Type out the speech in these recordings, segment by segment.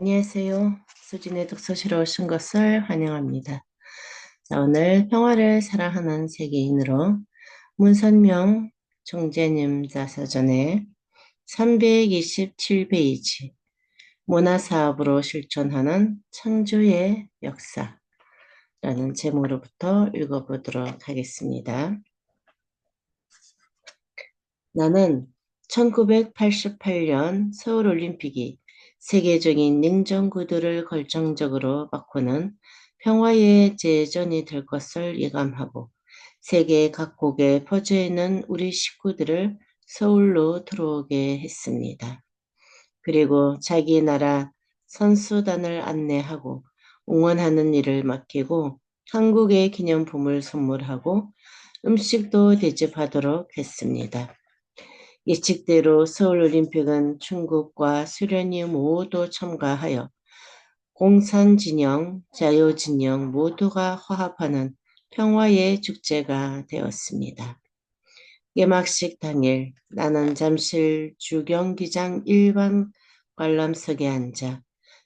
안녕하세요. 수진의 독서실에 오신 것을 환영합니다. 자, 오늘 평화를 사랑하는 세계인으로 문선명 총재님 자서전의 327페이지 문화사업으로 실천하는 창조의 역사라는 제목으로부터 읽어보도록 하겠습니다. 나는 1988년 서울올림픽이 세계적인 냉전 구도를 결정적으로 바꾸는 평화의 제전이 될 것을 예감하고 세계 각국에 퍼져 있는 우리 식구들을 서울로 들어오게 했습니다. 그리고 자기 나라 선수단을 안내하고 응원하는 일을 맡기고 한국의 기념품을 선물하고 음식도 대접하도록 했습니다. 예측대로 서울올림픽은 중국과 소련이 모두 참가하여 공산진영, 자유진영 모두가 화합하는 평화의 축제가 되었습니다. 개막식 당일 나는 잠실 주경기장 일반 관람석에 앉아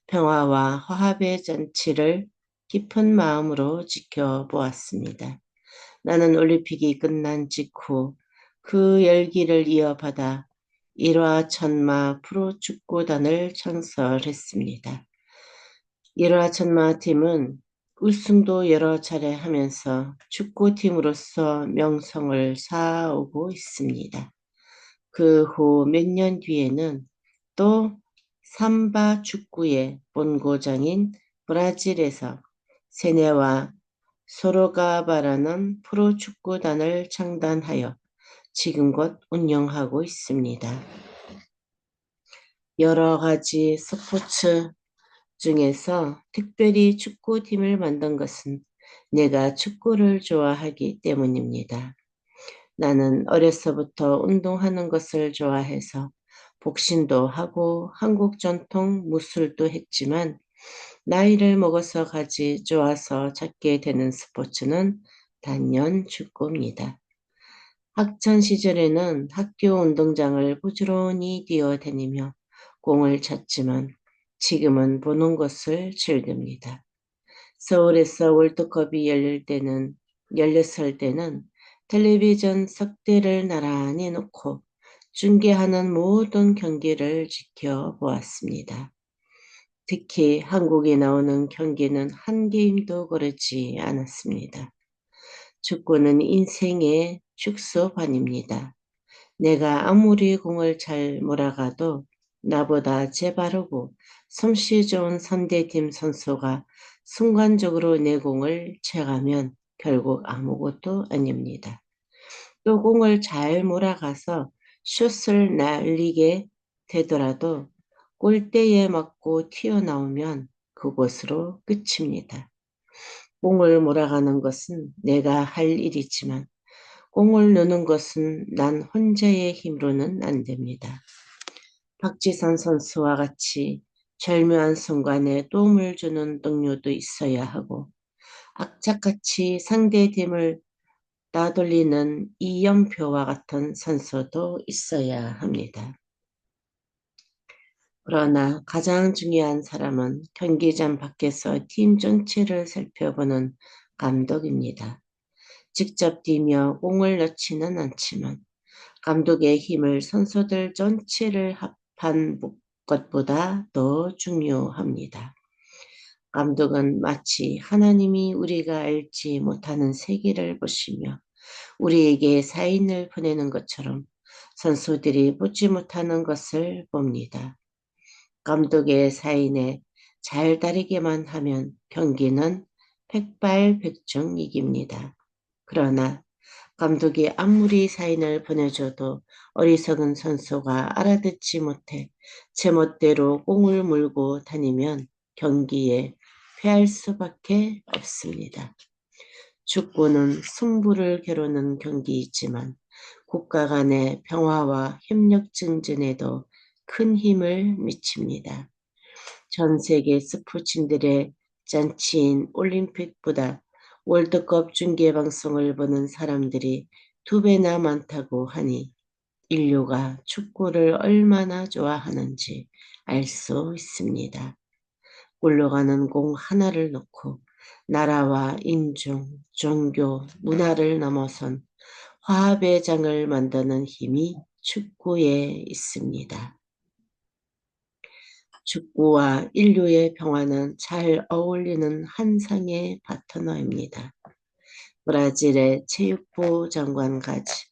평화와 화합의 잔치를 깊은 마음으로 지켜보았습니다. 나는 올림픽이 끝난 직후 그 열기를 이어받아 일화천마 프로축구단을 창설했습니다. 일화천마팀은 우승도 여러 차례 하면서 축구팀으로서 명성을 쌓아오고 있습니다. 그 후 몇 년 뒤에는 또 삼바 축구의 본고장인 브라질에서 세네와 소로가바라는 프로축구단을 창단하여 지금껏 운영하고 있습니다. 여러 가지 스포츠 중에서 특별히 축구팀을 만든 것은 내가 축구를 좋아하기 때문입니다. 나는 어려서부터 운동하는 것을 좋아해서 복싱도 하고 한국 전통 무술도 했지만 나이를 먹어서 가지 좋아서 찾게 되는 스포츠는 단연 축구입니다. 학창 시절에는 학교 운동장을 부지런히 뛰어다니며 공을 찼지만 지금은 보는 것을 즐깁니다. 서울에서 월드컵이 열렸을 때는 텔레비전 석대를 나란히 놓고 중계하는 모든 경기를 지켜보았습니다. 특히 한국에 나오는 경기는 한 게임도 그렇지 않았습니다. 축구는 인생의 축소판입니다. 내가 아무리 공을 잘 몰아가도 나보다 재빠르고 솜씨 좋은 상대팀 선수가 순간적으로 내 공을 채가면 결국 아무것도 아닙니다. 또 공을 잘 몰아가서 슛을 날리게 되더라도 골대에 맞고 튀어나오면 그것으로 끝입니다. 공을 몰아가는 것은 내가 할 일이지만 공을 넣는 것은 난 혼자의 힘으로는 안 됩니다. 박지선 선수와 같이 절묘한 순간에 도움을 주는 동료도 있어야 하고 악착같이 상대팀을 따돌리는 이영표와 같은 선수도 있어야 합니다. 그러나 가장 중요한 사람은 경기장 밖에서 팀 전체를 살펴보는 감독입니다. 직접 뛰며 공을 넣지는 않지만 감독의 힘을 선수들 전체를 합한 것보다 더 중요합니다. 감독은 마치 하나님이 우리가 알지 못하는 세계를 보시며 우리에게 사인을 보내는 것처럼 선수들이 보지 못하는 것을 봅니다. 감독의 사인에 잘 따르기만 하면 경기는 백발백중 이깁니다. 그러나 감독이 아무리 사인을 보내줘도 어리석은 선수가 알아듣지 못해 제멋대로 공을 물고 다니면 경기에 패할 수밖에 없습니다. 축구는 승부를 겨루는 경기이지만 국가 간의 평화와 협력 증진에도 큰 힘을 미칩니다. 전 세계 스포츠인들의 잔치인 올림픽보다 월드컵 중계방송을 보는 사람들이 2배나 많다고 하니 인류가 축구를 얼마나 좋아하는지 알 수 있습니다. 굴러가는 공 하나를 놓고 나라와 인종, 종교, 문화를 넘어선 화합의 장을 만드는 힘이 축구에 있습니다. 축구와 인류의 평화는 잘 어울리는 한상의 파트너입니다. 브라질의 체육부 장관까지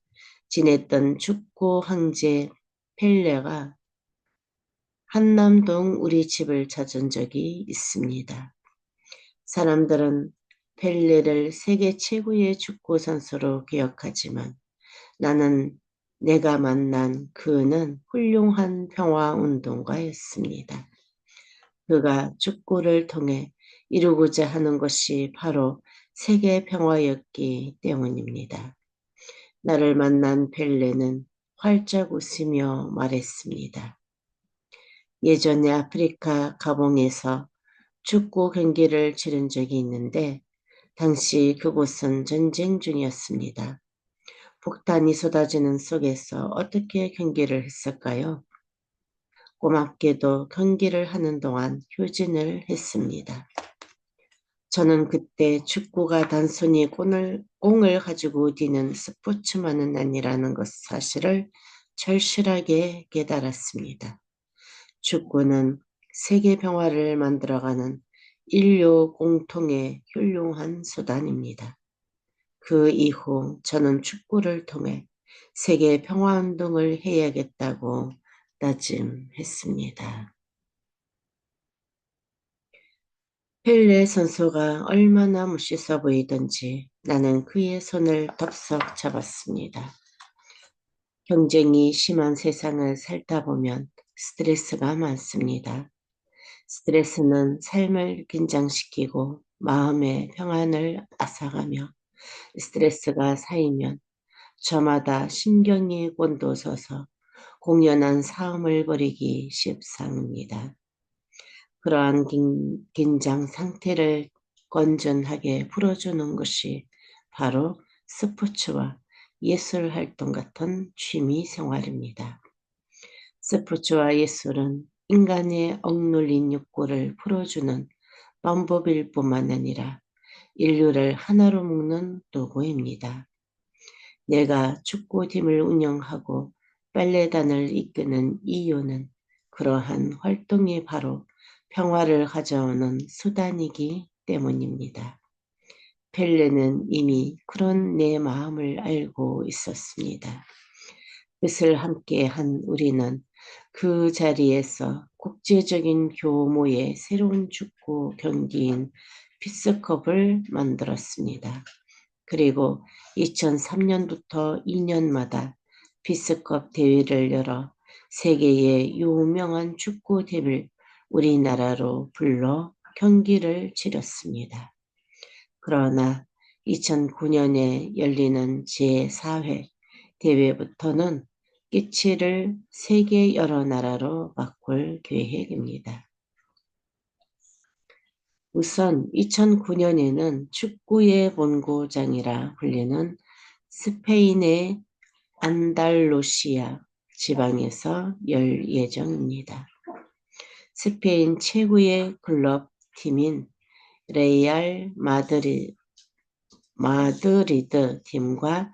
지냈던 축구 황제 펠레가 한남동 우리 집을 찾은 적이 있습니다. 사람들은 펠레를 세계 최고의 축구 선수로 기억하지만 나는 내가 만난 그는 훌륭한 평화운동가였습니다. 그가 축구를 통해 이루고자 하는 것이 바로 세계 평화였기 때문입니다. 나를 만난 펠레는 활짝 웃으며 말했습니다. 예전에 아프리카 가봉에서 축구 경기를 치른 적이 있는데 당시 그곳은 전쟁 중이었습니다. 폭탄이 쏟아지는 속에서 어떻게 경기를 했을까요? 고맙게도 경기를 하는 동안 휴진을 했습니다. 저는 그때 축구가 단순히 공을 가지고 뛰는 스포츠만은 아니라는 것 사실을 절실하게 깨달았습니다. 축구는 세계 평화를 만들어가는 인류 공통의 훌륭한 수단입니다. 그 이후 저는 축구를 통해 세계 평화운동을 해야겠다고 다짐했습니다. 펠레 선수가 얼마나 멋있어 보이던지 나는 그의 손을 덥석 잡았습니다. 경쟁이 심한 세상을 살다 보면 스트레스가 많습니다. 스트레스는 삶을 긴장시키고 마음의 평안을 앗아가며 스트레스가 쌓이면 저마다 신경이 곤두서서 공연한 싸움을 벌이기 십상입니다. 그러한 긴장 상태를 건전하게 풀어주는 것이 바로 스포츠와 예술 활동 같은 취미 생활입니다. 스포츠와 예술은 인간의 억눌린 욕구를 풀어주는 방법일 뿐만 아니라 인류를 하나로 묶는 도구입니다. 내가 축구팀을 운영하고 빨래단을 이끄는 이유는 그러한 활동이 바로 평화를 가져오는 수단이기 때문입니다. 펠레는 이미 그런 내 마음을 알고 있었습니다. 뜻을 함께 한 우리는 그 자리에서 국제적인 규모의 새로운 축구 경기인 피스컵을 만들었습니다. 그리고 2003년부터 2년마다 피스컵 대회를 열어 세계의 유명한 축구팀을 우리나라로 불러 경기를 치렀습니다. 그러나 2009년에 열리는 제4회 대회부터는 끼치를 세계 여러 나라로 바꿀 계획입니다. 우선 2009년에는 축구의 본고장이라 불리는 스페인의 안달루시아 지방에서 열 예정입니다. 스페인 최고의 클럽 팀인 레알 마드리드 팀과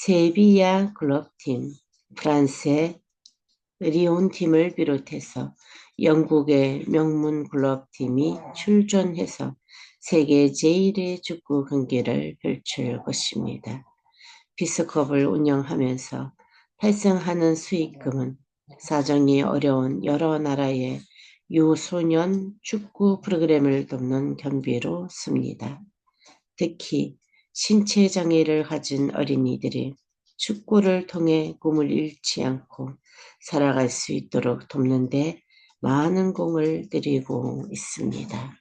세비야 클럽팀, 프랑스의 리온 팀을 비롯해서 영국의 명문 클럽팀이 출전해서 세계 제1의 축구 경기를 펼칠 것입니다. 피스컵을 운영하면서 발생하는 수익금은 사정이 어려운 여러 나라의 유소년 축구 프로그램을 돕는 경비로 씁니다. 특히 신체 장애를 가진 어린이들이 축구를 통해 꿈을 잃지 않고 살아갈 수 있도록 돕는 데 많은 공을 들이고 있습니다.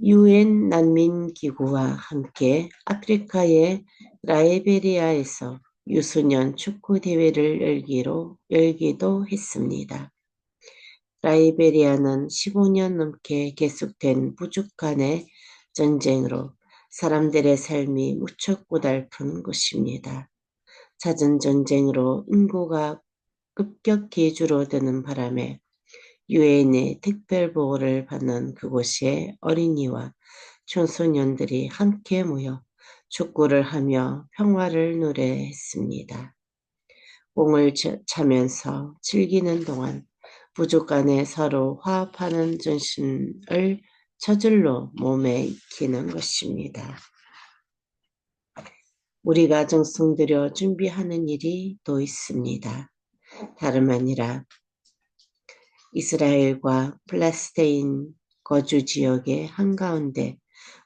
UN 난민기구와 함께 아프리카의 라이베리아에서 유소년 축구 대회를 열기도 했습니다. 라이베리아는 15년 넘게 계속된 부족 간의 전쟁으로 사람들의 삶이 무척 고달픈 곳입니다. 잦은 전쟁으로 인구가 급격히 줄어드는 바람에 유엔의 특별보호를 받는 그곳에 어린이와 청소년들이 함께 모여 축구를 하며 평화를 노래했습니다. 공을 차면서 즐기는 동안 부족 간에 서로 화합하는 정신을 저절로 몸에 익히는 것입니다. 우리가 정성들여 준비하는 일이 또 있습니다. 다름 아니라 이스라엘과 팔레스타인 거주 지역의 한가운데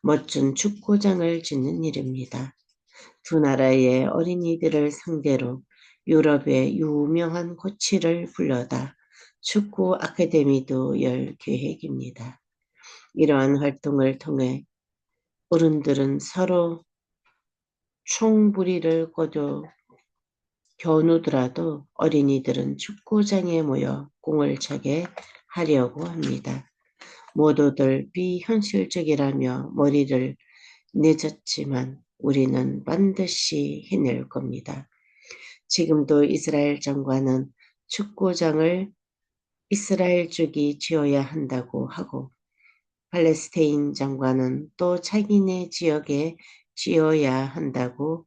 멋진 축구장을 짓는 일입니다. 두 나라의 어린이들을 상대로 유럽의 유명한 코치를 불러다 축구 아카데미도 열 계획입니다. 이러한 활동을 통해 어른들은 서로 총부리를 겨누더라도 어린이들은 축구장에 모여 공을 차게 하려고 합니다. 모두들 비현실적이라며 머리를 내젓지만 우리는 반드시 해낼 겁니다. 지금도 이스라엘 장관은 축구장을 이스라엘 쪽이 지어야 한다고 하고 팔레스타인 장관은 또 자기네 지역에 지어야 한다고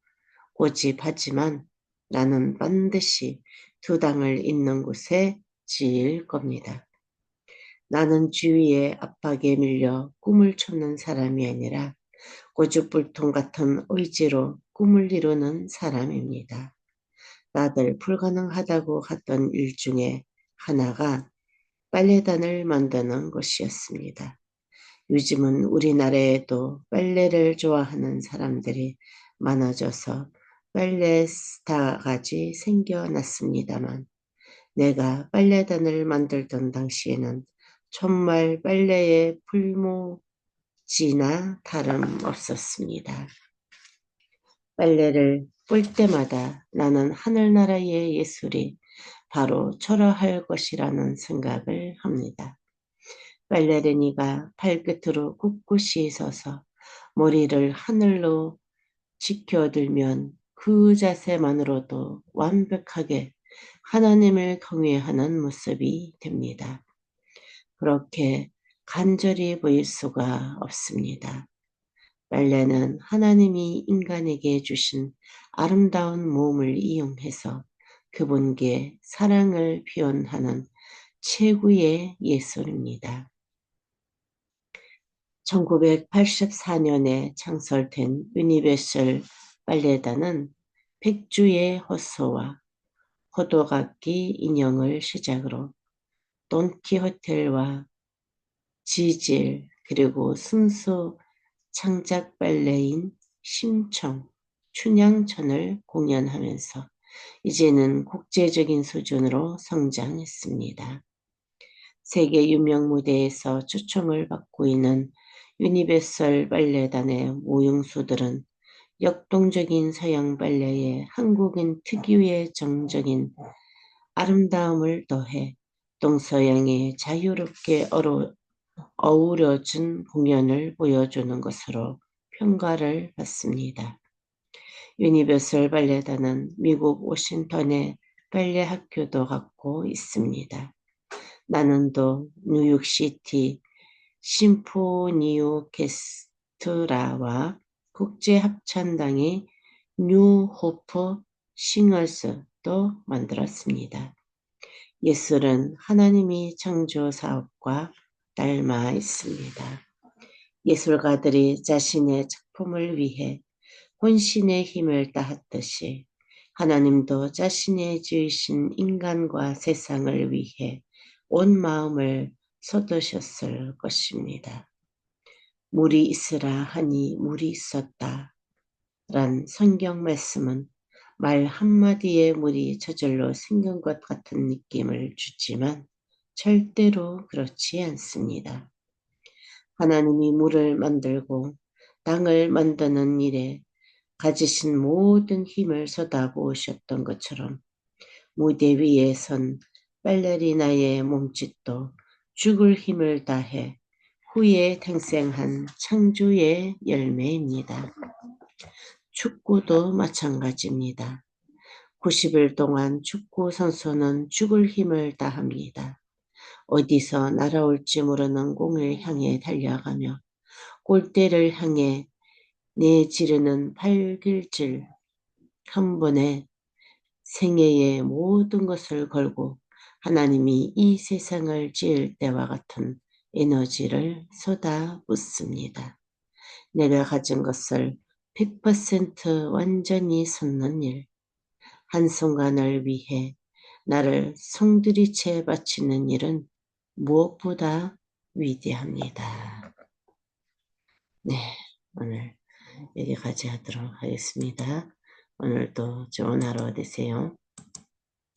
고집하지만 나는 반드시 두 당을 있는 곳에 지을 겁니다. 나는 주위의 압박에 밀려 꿈을 쫓는 사람이 아니라 고집불통 같은 의지로 꿈을 이루는 사람입니다. 다들 불가능하다고 했던 일 중에 하나가 빨래단을 만드는 것이었습니다. 요즘은 우리나라에도 빨래를 좋아하는 사람들이 많아져서 빨래 스타까지 생겨났습니다만 내가 빨래단을 만들던 당시에는 정말 빨래의 풀무지나 다름없었습니다. 빨래를 볼 때마다 나는 하늘나라의 예술이 바로 초라할 것이라는 생각을 합니다. 빨래레니가 발끝으로 꿋꿋이 서서 머리를 하늘로 지켜들면 그 자세만으로도 완벽하게 하나님을 경외하는 모습이 됩니다. 그렇게 간절히 보일 수가 없습니다. 빨래는 하나님이 인간에게 주신 아름다운 몸을 이용해서 그분께 사랑을 표현하는 최고의 예술입니다. 1984년에 창설된 유니버설 빨래단은 백주의 호소와 호두각기 인형을 시작으로 돈키호텔과 지질 그리고 순수 창작 발레인 심청, 춘향전을 공연하면서 이제는 국제적인 수준으로 성장했습니다. 세계 유명 무대에서 초청을 받고 있는 유니버설 발레단의 무용수들은 역동적인 서양 발레에 한국인 특유의 정적인 아름다움을 더해 동서양에 자유롭게 어우러진 공연을 보여주는 것으로 평가를 받습니다. 유니버설 발레단은 미국 워싱턴에 발레 학교도 갖고 있습니다. 나는 또 뉴욕시티 심포니 오케스트라와 국제합창단의 뉴 호프 싱어스도 만들었습니다. 예술은 하나님이 창조 사업과 닮아 있습니다. 예술가들이 자신의 작품을 위해 혼신의 힘을 다했듯이 하나님도 자신의 지으신 인간과 세상을 위해 온 마음을 쏟으셨을 것입니다. 물이 있으라 하니 물이 있었다. 란 성경 말씀은 말 한마디에 물이 저절로 생긴 것 같은 느낌을 주지만 절대로 그렇지 않습니다. 하나님이 물을 만들고 땅을 만드는 일에 가지신 모든 힘을 쏟아부으셨던 것처럼 무대 위에 선 발레리나의 몸짓도 죽을 힘을 다해 후에 탄생한 창조의 열매입니다. 축구도 마찬가지입니다. 90일 동안 축구 선수는 죽을 힘을 다합니다. 어디서 날아올지 모르는 공을 향해 달려가며 골대를 향해 내지르는 발길질 한 번에 생애의 모든 것을 걸고 하나님이 이 세상을 지을 때와 같은 에너지를 쏟아붓습니다. 내가 가진 것을 100% 완전히 쏟는 일, 한순간을 위해 나를 송두리째 바치는 일은 무엇보다 위대합니다. 네, 오늘 여기까지 하도록 하겠습니다. 오늘도 좋은 하루 되세요.